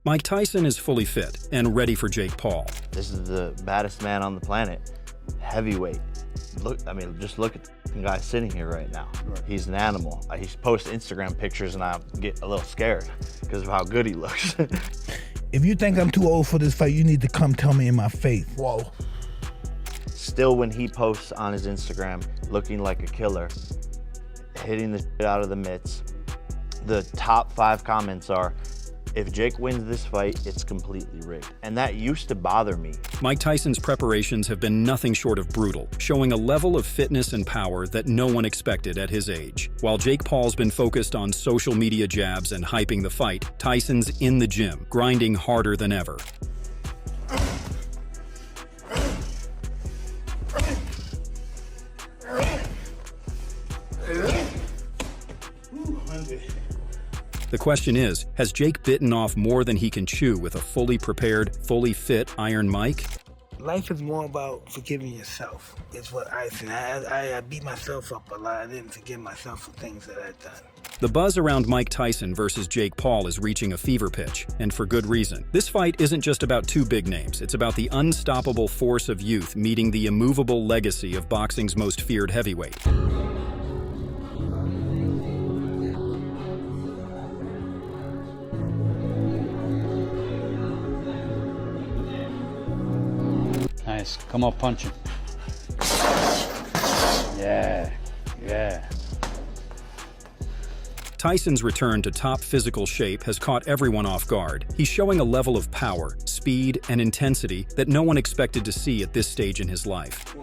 Mike Tyson is fully fit and ready for Jake Paul. This is the baddest man on the planet. Heavyweight. Just look at the guy sitting here right now. Right. He's an animal. He posts Instagram pictures and I get a little scared because of how good he looks. If you think I'm too old for this fight, you need to come tell me in my face. Whoa. Still, when he posts on his Instagram looking like a killer, hitting the shit out of the mitts, the top 5 comments are, if Jake wins this fight, it's completely rigged. And that used to bother me. Mike Tyson's preparations have been nothing short of brutal, showing a level of fitness and power that no one expected at his age. While Jake Paul's been focused on social media jabs and hyping the fight, Tyson's in the gym, grinding harder than ever. The question is, has Jake bitten off more than he can chew with a fully prepared, fully fit Iron Mike? Life is more about forgiving yourself. It's what I think. I beat myself up a lot. I didn't forgive myself for things that I'd done. The buzz around Mike Tyson versus Jake Paul is reaching a fever pitch, and for good reason. This fight isn't just about 2 big names. It's about the unstoppable force of youth meeting the immovable legacy of boxing's most feared heavyweight. Nice. Come on, punch him. Yeah. Tyson's return to top physical shape has caught everyone off guard. He's showing a level of power, speed, and intensity that no one expected to see at this stage in his life.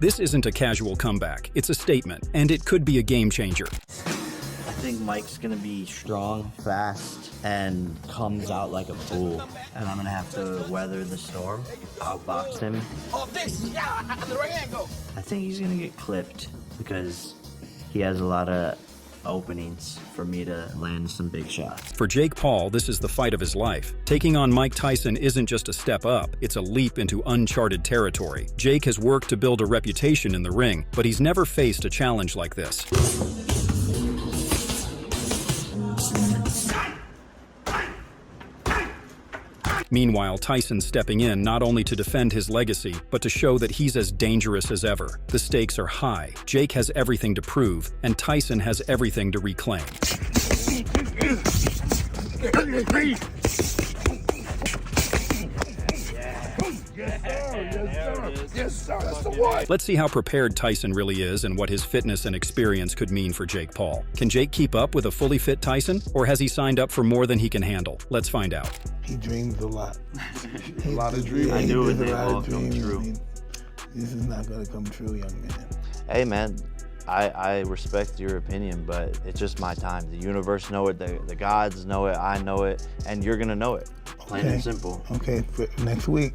This isn't a casual comeback, it's a statement, and it could be a game changer. I think Mike's gonna be strong, fast, and comes out like a fool. And I'm gonna have to weather the storm, outbox him. I think he's gonna get clipped because he has a lot of openings for me to land some big shots. For Jake Paul, this is the fight of his life. Taking on Mike Tyson isn't just a step up, it's a leap into uncharted territory. Jake has worked to build a reputation in the ring, but he's never faced a challenge like this. Meanwhile, Tyson's stepping in not only to defend his legacy, but to show that he's as dangerous as ever. The stakes are high. Jake has everything to prove, and Tyson has everything to reclaim. Yes, sir. That's the one. Let's see how prepared Tyson really is and what his fitness and experience could mean for Jake Paul. Can Jake keep up with a fully fit Tyson, or has he signed up for more than he can handle? Let's find out. He dreams a lot. A lot of dreams. I knew it, they all come true. I mean, this is not gonna come true, young man. Hey man, I respect your opinion, but it's just my time. The universe know it, the gods know it, I know it, and you're gonna know it. Plain and simple. Okay, for next week,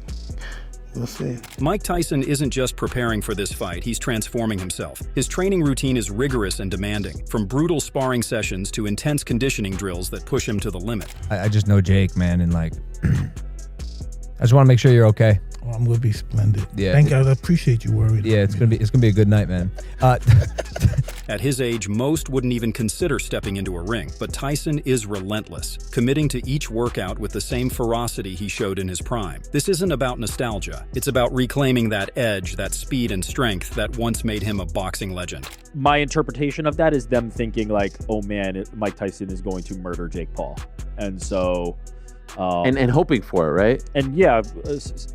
we'll see. Mike Tyson isn't just preparing for this fight, he's transforming himself. His training routine is rigorous and demanding, from brutal sparring sessions to intense conditioning drills that push him to the limit. I just know Jake, man, and like, I just want to make sure you're okay. Well, I'm gonna be splendid. Yeah. Thank you. I appreciate you worried. Yeah, it's gonna be a good night, man. At his age, most wouldn't even consider stepping into a ring, but Tyson is relentless, committing to each workout with the same ferocity he showed in his prime. This isn't about nostalgia. It's about reclaiming that edge, that speed and strength that once made him a boxing legend. My interpretation of that is them thinking like, oh man, Mike Tyson is going to murder Jake Paul. And so... and hoping for it, right? And yeah,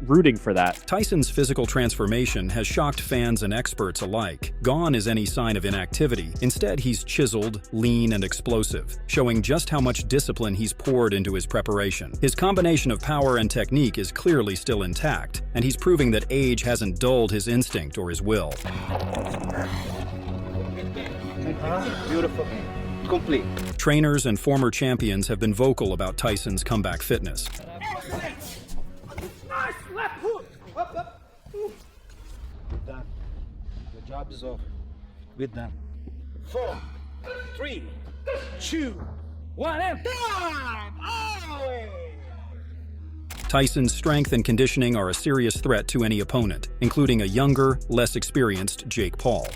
rooting for that. Tyson's physical transformation has shocked fans and experts alike. Gone is any sign of inactivity. Instead, he's chiseled, lean, and explosive, showing just how much discipline he's poured into his preparation. His combination of power and technique is clearly still intact, and he's proving that age hasn't dulled his instinct or his will. Beautiful. Complete. Trainers and former champions have been vocal about Tyson's comeback fitness. Job is over. We're done. 4, 3, 2, 1, and time! Always! Tyson's strength and conditioning are a serious threat to any opponent, including a younger, less experienced Jake Paul.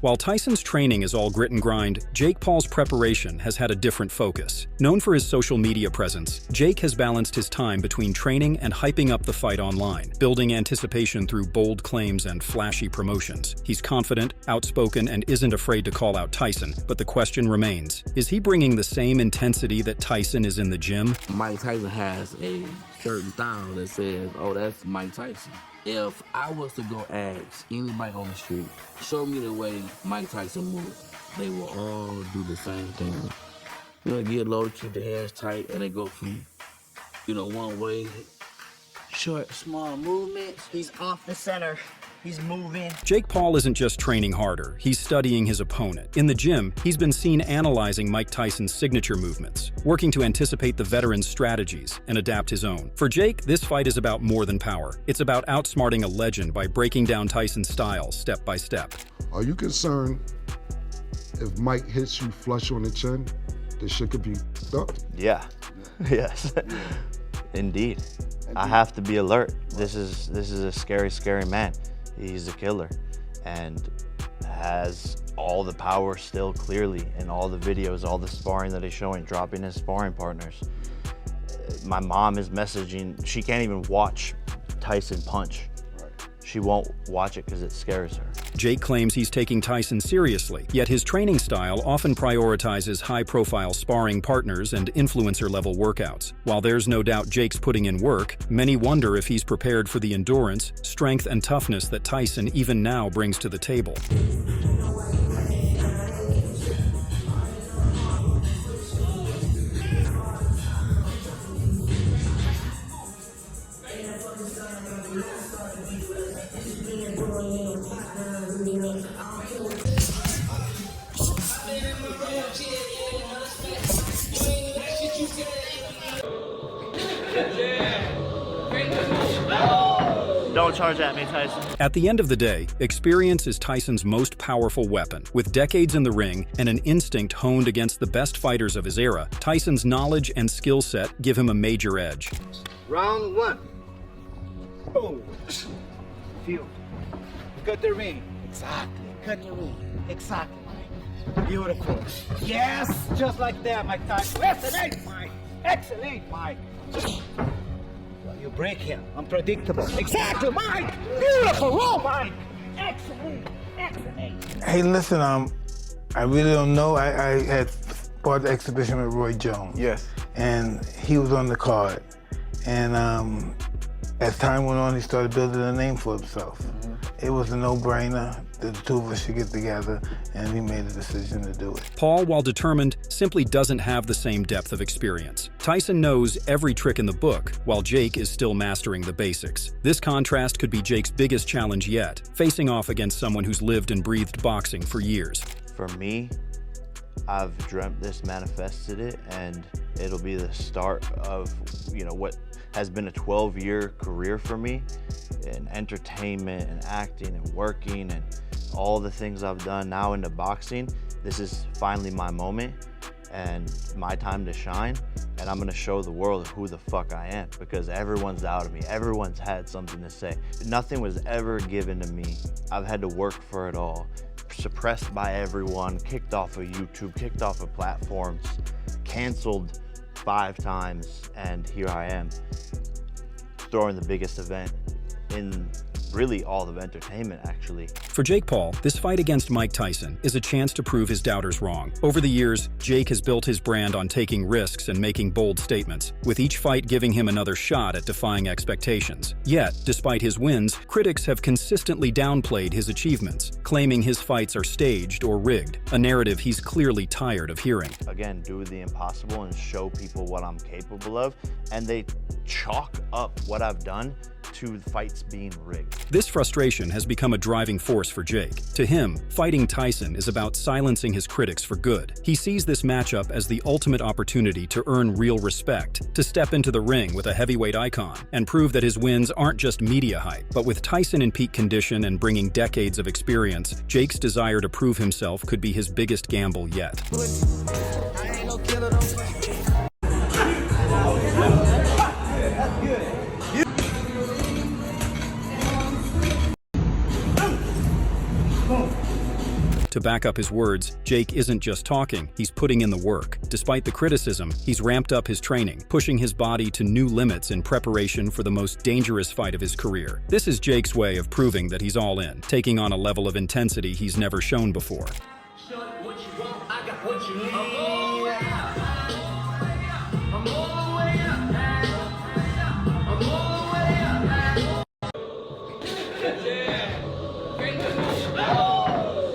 While Tyson's training is all grit and grind, Jake Paul's preparation has had a different focus. Known for his social media presence, Jake has balanced his time between training and hyping up the fight online, building anticipation through bold claims and flashy promotions. He's confident, outspoken, and isn't afraid to call out Tyson, but the question remains, is he bringing the same intensity that Tyson is in the gym? Mike Tyson has a certain style that says, oh, that's Mike Tyson. If I was to go ask anybody on the street, show me the way Mike Tyson moves, they will all do the same thing. You know, get low to keep the hands tight, and they go from, one way. Short, small movements. He's off the center. He's moving. Jake Paul isn't just training harder, he's studying his opponent. In the gym, he's been seen analyzing Mike Tyson's signature movements, working to anticipate the veteran's strategies and adapt his own. For Jake, this fight is about more than power. It's about outsmarting a legend by breaking down Tyson's style step by step. Are you concerned if Mike hits you flush on the chin, the shit could be up? Yeah. Yes. Indeed. I have to be alert. This is a scary, scary man. He's a killer and has all the power still clearly in all the videos, all the sparring that he's showing, dropping his sparring partners. My mom is messaging, she can't even watch Tyson punch. She won't watch it because it scares her. Jake claims he's taking Tyson seriously, yet his training style often prioritizes high-profile sparring partners and influencer-level workouts. While there's no doubt Jake's putting in work, many wonder if he's prepared for the endurance, strength, and toughness that Tyson even now brings to the table. Don't charge at me, Tyson. At the end of the day, experience is Tyson's most powerful weapon. With decades in the ring and an instinct honed against the best fighters of his era, Tyson's knowledge and skill set give him a major edge. Round 1. Oh. Feel. Cut the ring. Exactly. Cut the ring. Exactly. Beautiful. Yes, just like that, Mike Tyson. Excellent, Mike. Excellent, Mike. You break him. Unpredictable. Exactly, Mike. Beautiful. Oh, Mike. Excellent. Excellent. Hey, listen, I really don't know. I had fought the exhibition with Roy Jones. Yes. And he was on the card. And as time went on, he started building a name for himself. It was a no-brainer that the two of us should get together, and he made a decision to do it. Paul, while determined, simply doesn't have the same depth of experience. Tyson knows every trick in the book, while Jake is still mastering the basics. This contrast could be Jake's biggest challenge yet, facing off against someone who's lived and breathed boxing for years. For me, I've dreamt this, manifested it, and it'll be the start of, what has been a 12-year career for me in entertainment and acting and working and all the things I've done now into boxing. This is finally my moment and my time to shine, and I'm gonna show the world who the fuck I am, because everyone's doubted me. Everyone's had something to say. Nothing was ever given to me. I've had to work for it all. Suppressed by everyone, kicked off of YouTube, kicked off of platforms, canceled 5 times, and here I am, throwing the biggest event in really all of entertainment, actually. For Jake Paul, this fight against Mike Tyson is a chance to prove his doubters wrong. Over the years, Jake has built his brand on taking risks and making bold statements, with each fight giving him another shot at defying expectations. Yet, despite his wins, critics have consistently downplayed his achievements, claiming his fights are staged or rigged, a narrative he's clearly tired of hearing. Again, do the impossible and show people what I'm capable of, and they chalk up what I've done to fights being rigged. This frustration has become a driving force for Jake. To him, fighting Tyson is about silencing his critics for good. He sees this matchup as the ultimate opportunity to earn real respect, to step into the ring with a heavyweight icon, and prove that his wins aren't just media hype. But with Tyson in peak condition and bringing decades of experience, Jake's desire to prove himself could be his biggest gamble yet. To back up his words, Jake isn't just talking, he's putting in the work. Despite the criticism, he's ramped up his training, pushing his body to new limits in preparation for the most dangerous fight of his career. This is Jake's way of proving that he's all in, taking on a level of intensity he's never shown before.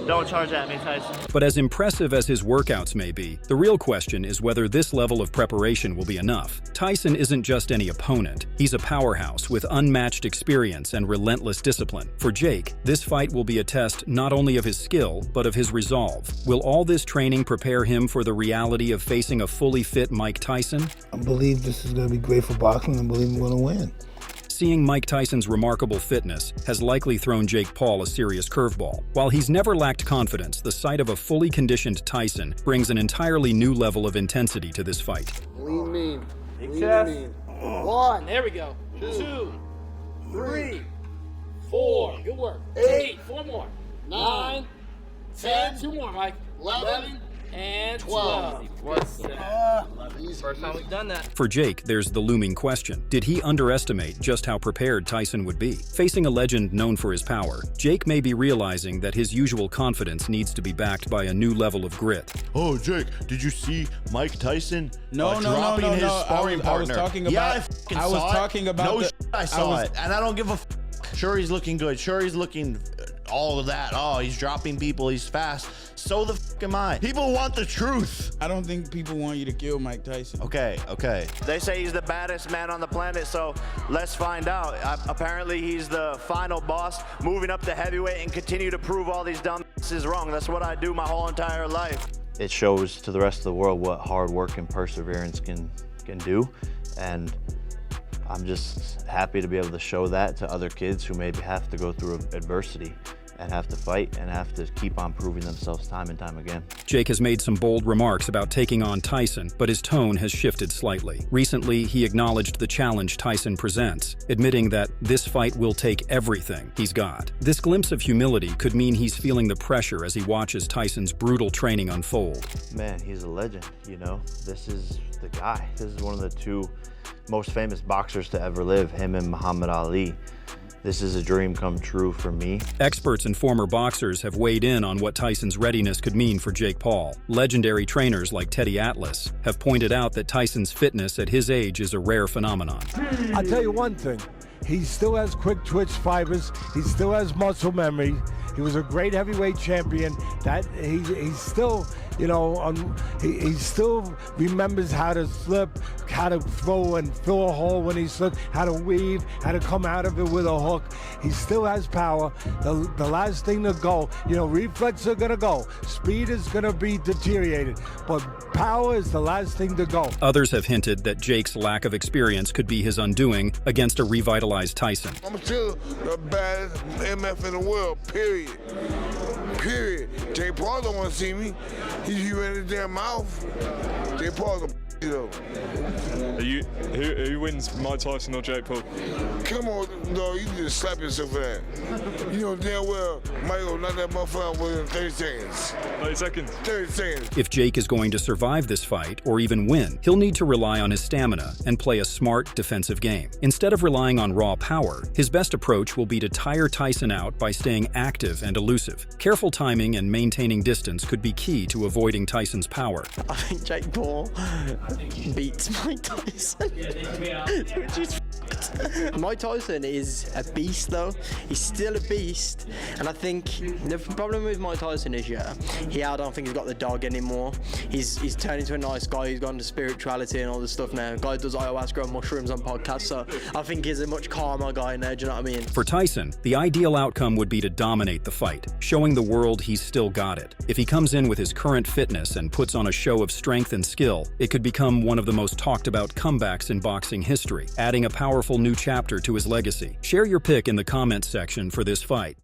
Don't charge at me, Tyson. But as impressive as his workouts may be, the real question is whether this level of preparation will be enough. Tyson isn't just any opponent. He's a powerhouse with unmatched experience and relentless discipline. For Jake, this fight will be a test not only of his skill, but of his resolve. Will all this training prepare him for the reality of facing a fully fit Mike Tyson? I believe this is going to be great for boxing. I believe I'm going to win. Seeing Mike Tyson's remarkable fitness has likely thrown Jake Paul a serious curveball. While he's never lacked confidence, the sight of a fully conditioned Tyson brings an entirely new level of intensity to this fight. Lean mean. Big chest. Mean. 1, there we go. 2, 3, 4, good work. 8, 4 more. 9, 10, 2 more, Mike. 11, and 12. First time we've done that. For Jake, there's the looming question. Did he underestimate just how prepared Tyson would be? Facing a legend known for his power, Jake may be realizing that his usual confidence needs to be backed by a new level of grit. Oh, Jake, did you see Mike Tyson dropping his sparring partner? I was talking about. I was talking about. I saw it, and I don't give a f. Sure, he's looking good. Sure, he's looking all of that. Oh, he's dropping people. He's fast. So the f am I. People want the truth. I don't think people want you to kill Mike Tyson. Okay. They say he's the baddest man on the planet, so let's find out. Apparently, he's the final boss, moving up to heavyweight and continue to prove all these dumbasses wrong. That's what I do my whole entire life. It shows to the rest of the world what hard work and perseverance can do, and I'm just happy to be able to show that to other kids who maybe have to go through adversity and have to fight and have to keep on proving themselves time and time again. Jake has made some bold remarks about taking on Tyson, but his tone has shifted slightly. Recently, he acknowledged the challenge Tyson presents, admitting that this fight will take everything he's got. This glimpse of humility could mean he's feeling the pressure as he watches Tyson's brutal training unfold. Man, he's a legend, you know? This is the guy. This is one of the two most famous boxers to ever live, him and Muhammad Ali. This is a dream come true for me. Experts and former boxers have weighed in on what Tyson's readiness could mean for Jake Paul. Legendary trainers like Teddy Atlas have pointed out that Tyson's fitness at his age is a rare phenomenon. I'll tell you one thing. He still has quick twitch fibers. He still has muscle memory. He was a great heavyweight champion. That he's still, you know, he still remembers how to slip, how to throw and fill a hole when he slipped, how to weave, how to come out of it with a hook. He still has power. The last thing to go, you know, reflexes are gonna go. Speed is gonna be deteriorated, but power is the last thing to go. Others have hinted that Jake's lack of experience could be his undoing against a revitalized Tyson. I'm still the baddest MF in the world, period. Period. Jake Paul don't want to see me. He's in his damn mouth. Jake Paul's a though. Who wins, Mike Tyson or Jake Paul? Come on, no, you just slap yourself for that. You know damn well Mike will knock that motherfucker out within 30 seconds. 30 seconds? 30 seconds. If Jake is going to survive this fight, or even win, he'll need to rely on his stamina and play a smart defensive game. Instead of relying on raw power, his best approach will be to tire Tyson out by staying active and elusive. Careful timing and maintaining distance could be key to avoiding Tyson's power. I think Jake Paul beats Mike Tyson, which is Mike Tyson is a beast, though. He's still a beast, and I think the problem with Mike Tyson is, I don't think he's got the dog anymore. He's turned into a nice guy. He's gone to spirituality and all this stuff now. Guy does ayahuasca and mushrooms on podcasts, so I think he's a much calmer guy now. Do you know what I mean? For Tyson, the ideal outcome would be to dominate the fight, showing the world he's still got it. If he comes in with his current fitness and puts on a show of strength and skill, it could become one of the most talked about comebacks in boxing history, adding a powerful new chapter to his legacy. Share your pick in the comments section for this fight.